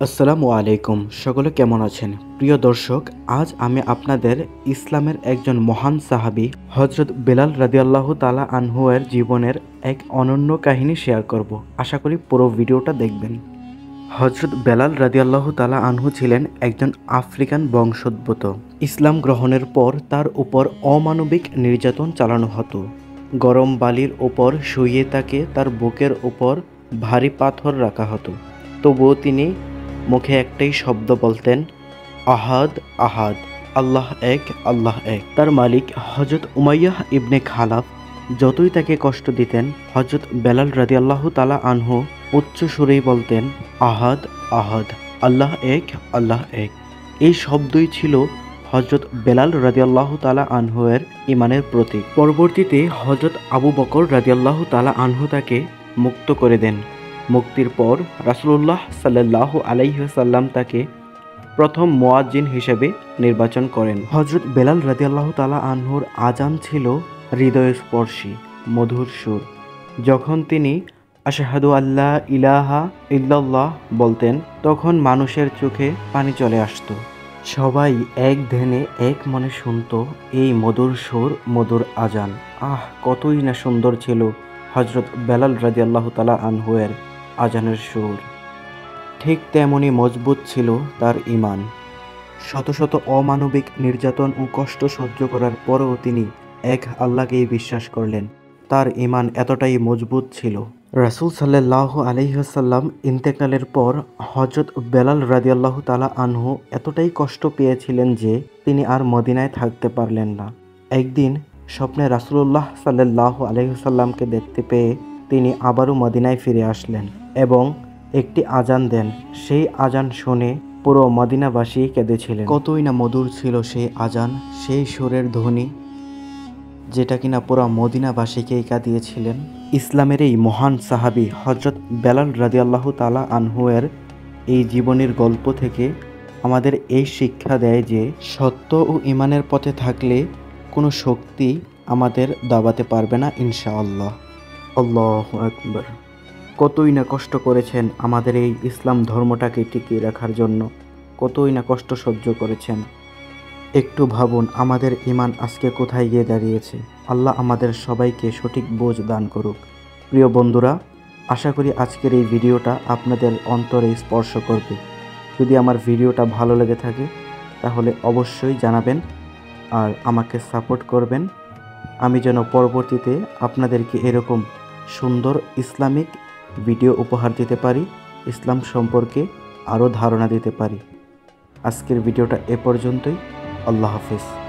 আসসালামু আলাইকুম। সকলে কেমন আছেন? প্রিয় দর্শক, আজ আমি আপনাদের ইসলামের একজন মহান সাহাবী হযরত বেলাল রাদিয়াল্লাহু তাআলা আনহু এর জীবনের এক অনন্য কাহিনী শেয়ার করব। আশা করি পুরো ভিডিওটা দেখবেন। হযরত বেলাল রাদিয়াল্লাহু তাআলা আনহু ছিলেন একজন আফ্রিকান বংশোদ্ভূত। ইসলাম গ্রহণের পর তার উপর অমানবিক নির্যাতন চালানো হতো। গরম বালির ওপর শুইয়ে তাকে তার বুকের উপর ভারী পাথর রাখা হতো। তবুও তিনি মুখে একটাই শব্দ বলতেন, আহাদ আহাদ, আল্লাহ এক, আল্লাহ এক। তার মালিক হযরত উমাইয়াহ ইবনে খালাফ যতই তাকে কষ্ট দিতেন, হযরত বেলাল রাদিয়াল্লাহু তাআলা আনহু উচ্চ সুরেই বলতেন, আহাদ আহাদ, আল্লাহ এক, আল্লাহ এক। এই শব্দই ছিল হযরত বেলাল রাদিয়াল্লাহু তাআলা আনহু এর ঈমানের প্রতীক। পরবর্তীতে হযরত আবু বকর রাদিয়াল্লাহু তাআলা আনহু তাকে মুক্ত করে দেন। মুক্তির পর রাসূলুল্লাহ সাল্লাল্লাহু আলাইহি ওয়াসাল্লাম তাকে প্রথম মুয়াজ্জিন হিসেবে নির্বাচন করেন। হযরত বেলাল রাদিয়াল্লাহু তাআলা আনহুর আযান ছিল হৃদয়স্পর্শী, মধুর সুর। যখন তিনি আশহাদু আল্লা ইলাহা ইল্লাল্লাহ বলতেন, তখন মানুষের চোখে পানি চলে আসতো। সবাই এক ধ্যানে এক মনে শুনত এই মধুর সুর, মধুর আযান। কতই না সুন্দর ছিল হযরত বেলাল রাদিয়াল্লাহু তাআলা আনহু এর আযানের সুর। ঠিক তেমনি মজবুত ছিল তার ঈমান। শত শত অমানবিক নির্যাতন ও কষ্ট সহ্য করার পরেও তিনি এক আল্লাহকেই বিশ্বাস করলেন। তার ঈমান এতটাই মজবুত ছিল। রাসূল সাল্লাল্লাহু আলাইহি ওয়াসাল্লাম ইন্তেকালের পর হযরত বেলাল রাদিয়াল্লাহু তাআলা আনহু এতটাই কষ্ট পেয়েছিলেন যে তিনি আর মদিনায় থাকতে পারলেন না। একদিন স্বপ্নে রাসূলুল্লাহ সাল্লাল্লাহু আলাইহি ওয়াসাল্লামকে দেখতে পেয়ে তিনি আবারও মদিনায় ফিরে আসলেন এবং একটি আযান দেন। সেই আযান শুনে পুরো মদিনাবাসী কেঁদেছিলেন। কতই না মধুর ছিল সেই আযান, সেই সুরের ধ্বনি, যেটা কিনা পুরো মদিনাবাসীকেই কাঁদিয়েছিলেন। ইসলামের এই মহান সাহাবী হযরত বেলাল রাদিয়াল্লাহু তাআলা আনহু এর এই জীবনের গল্প থেকে আমাদের এই শিক্ষা দেয় যে সত্য ও ঈমানের পথে থাকলে কোনো শক্তি আমাদের দাবাতে পারবে না ইনশাআল্লাহ। আল্লাহু আকবার। কতই না কষ্ট করেছেন আমাদের এই ইসলাম ধর্মটাকে টিকিয়ে রাখার জন্য, কতই না কষ্ট সহ্য করেছেন। একটু ভাবুন আমাদের ঈমান আজকে কোথায় গিয়ে দাঁড়িয়েছে। আল্লাহ আমাদের সবাইকে সঠিক বোঝ দান করুক। প্রিয় বন্ধুরা, আশা করি আজকের এই ভিডিওটা আপনাদের অন্তরে স্পর্শ করবে। যদি আমার ভিডিওটা ভালো লেগে থাকে তাহলে অবশ্যই জানাবেন আর আমাকে সাপোর্ট করবেন। আমি যেন পরবর্তীতে আপনাদেরকে এরকম সুন্দর ইসলামিক ভিডিও উপহার দিতে পারি, ইসলাম সম্পর্কে আরও ধারণা দিতে পারি। আজকের ভিডিওটা এ পর্যন্তই। আল্লাহ হাফেজ।